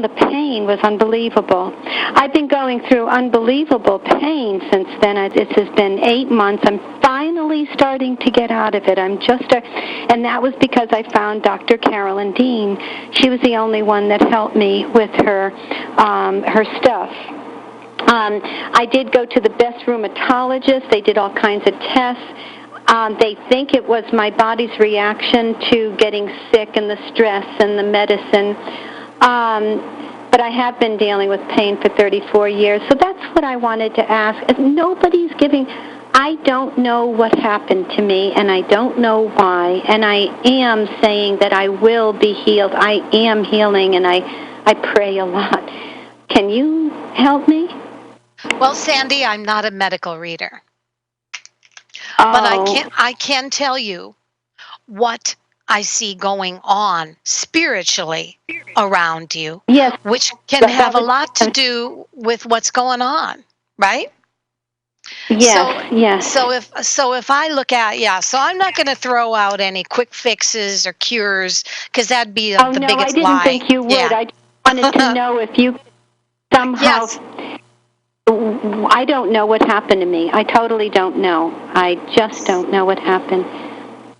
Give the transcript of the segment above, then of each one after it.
the pain was unbelievable. I've been going through unbelievable pain since then. It has been 8 months. I'm finally starting to get out of it. And that was because I found Dr. Carolyn Dean. She was the only one that helped me with her stuff. I did go to the best rheumatologist. They did all kinds of tests. They think it was my body's reaction to getting sick and the stress and the medicine. But I have been dealing with pain for 34 years. So that's what I wanted to ask. Nobody's giving... I don't know what happened to me, and I don't know why. And I am saying that I will be healed. I am healing, and I pray a lot. Can you help me? Well, Sandy, I'm not a medical reader. Oh. But I can tell you what I see going on spiritually around you, yes, which can have a lot to do with what's going on, right? Yes. So if I look at, so I'm not going to throw out any quick fixes or cures, because that'd be the no, I biggest didn't lie. think you would. Yeah. I just wanted to know if you somehow... Yes. I don't know what happened to me. I totally don't know. I just don't know what happened.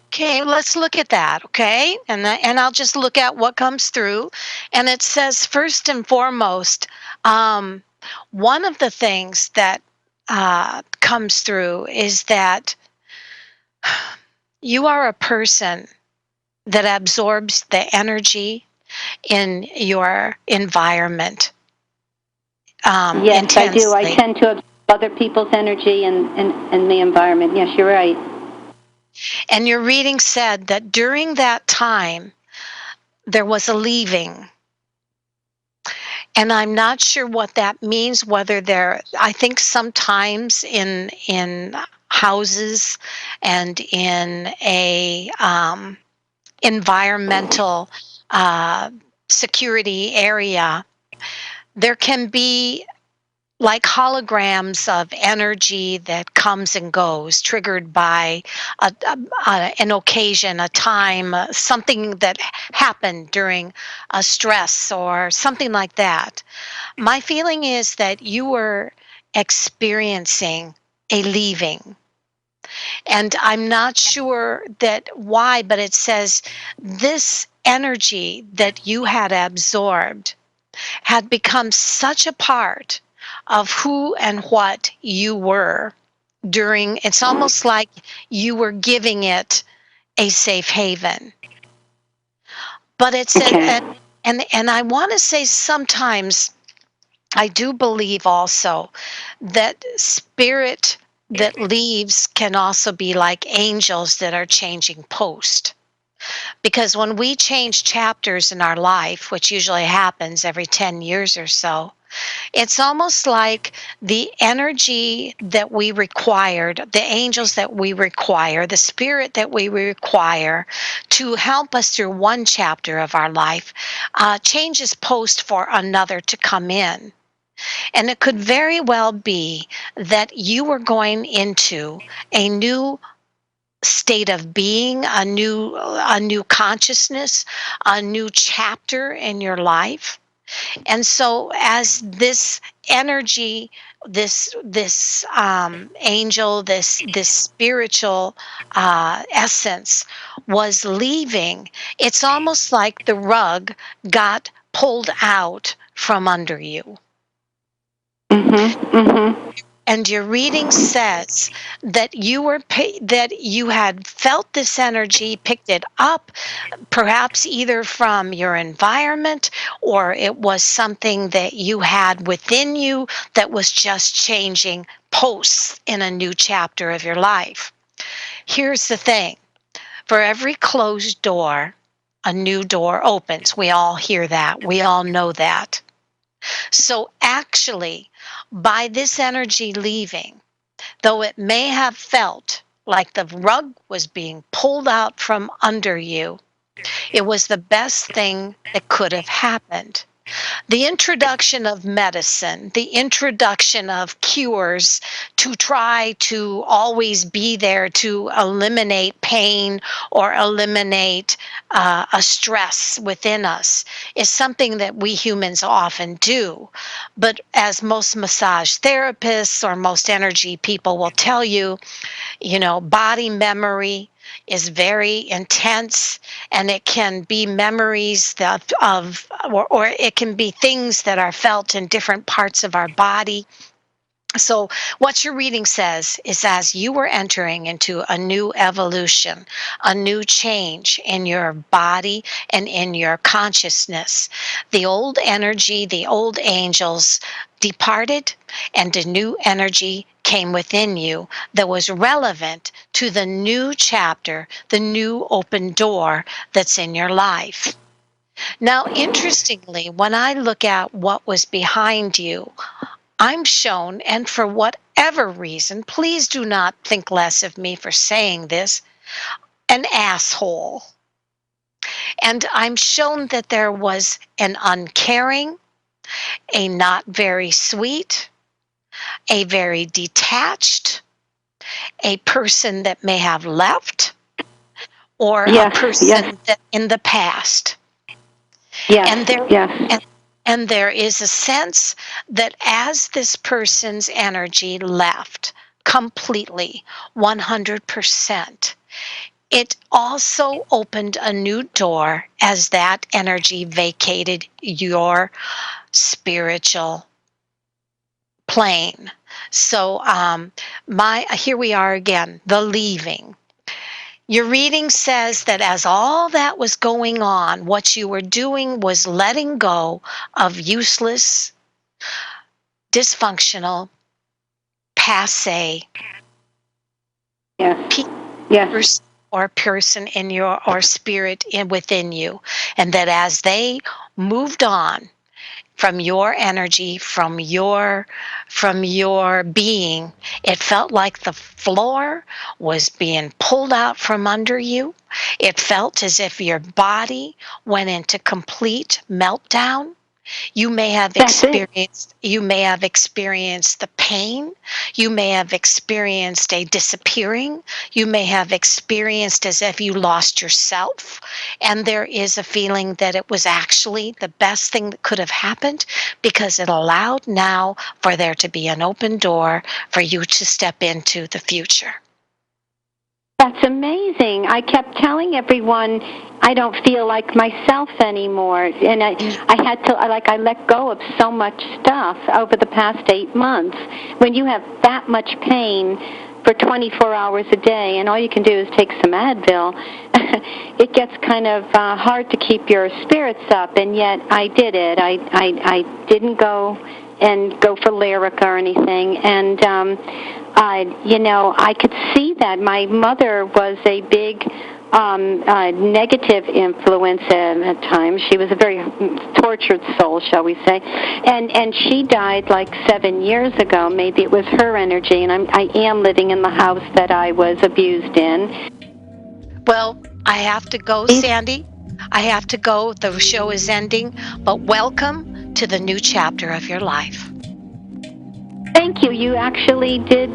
Okay, let's look at that, okay? And I'll just look at what comes through. And it says, first and foremost, one of the things that comes through is that you are a person that absorbs the energy in your environment yes, intensely. I do. I tend to absorb other people's energy and the environment. Yes, you're right. And your reading said that during that time, there was a leaving. And I'm not sure what that means, whether I think sometimes in houses and in a environmental security area, there can be like holograms of energy that comes and goes, triggered by an occasion, a time, something that happened during a stress or something like that. My feeling is that you were experiencing a leaving. And I'm not sure that why, but it says this energy that you had absorbed had become such a part of who and what you were during. It's almost like you were giving it a safe haven. But it's Okay. and I want to say sometimes I do believe also that spirit that leaves can also be like angels that are changing post. Because when we change chapters in our life, which usually happens every 10 years or so, it's almost like the energy that we required, the angels that we require, the spirit that we require to help us through one chapter of our life changes post for another to come in. And it could very well be that you were going into a new state of being, a new consciousness, a new chapter in your life. And so as this energy, this angel, this spiritual essence was leaving, it's almost like the rug got pulled out from under you. And your reading says that that you had felt this energy, picked it up, perhaps either from your environment, or it was something that you had within you that was just changing posts in a new chapter of your life. Here's the thing. For every closed door, a new door opens. We all hear that. We all know that. So actually, by this energy leaving, though it may have felt like the rug was being pulled out from under you, it was the best thing that could have happened. The introduction of medicine, the introduction of cures to try to always be there to eliminate pain or eliminate a stress within us is something that we humans often do. But as most massage therapists or most energy people will tell you, body memory is very intense, and it can be memories or it can be things that are felt in different parts of our body. So, what your reading says is as you were entering into a new evolution, a new change in your body and in your consciousness, the old energy, the old angels departed, and a new energy came within you that was relevant to the new chapter, the new open door that's in your life. Now, interestingly, when I look at what was behind you, I'm shown, and for whatever reason, please do not think less of me for saying this, an asshole. And I'm shown that there was an uncaring, a not very sweet, a very detached, a person that may have left, or a Yes, yes, person that in the past. And yes, there yes. and there is a sense that as this person's energy left completely, 100%, it also opened a new door as that energy vacated your spiritual plane. So, my here we are again, the leaving. Your reading says that as all that was going on, what you were doing was letting go of useless, dysfunctional, passe Yes. people Yes. or person in your or spirit within you, and that as they moved on from your energy, from your being, it felt like the floor was being pulled out from under you. It felt as if your body went into complete meltdown. That's it. You may have experienced the pain. You may have experienced a disappearing. You may have experienced as if you lost yourself. And there is a feeling that it was actually the best thing that could have happened, because it allowed now for there to be an open door for you to step into the future. That's amazing. I kept telling everyone I don't feel like myself anymore, and I had to I let go of so much stuff over the past 8 months. When you have that much pain for 24 hours a day, and all you can do is take some Advil, it gets kind of hard to keep your spirits up. And yet I did it. I didn't go for Lyrica or anything, and I could see that my mother was a big negative influence at times. She was a very tortured soul, shall we say, and she died like 7 years ago. Maybe it was her energy, and I am living in the house that I was abused in. Well, I have to go, Sandy. I have to go. The show is ending, but welcome to the new chapter of your life. Thank you. You actually did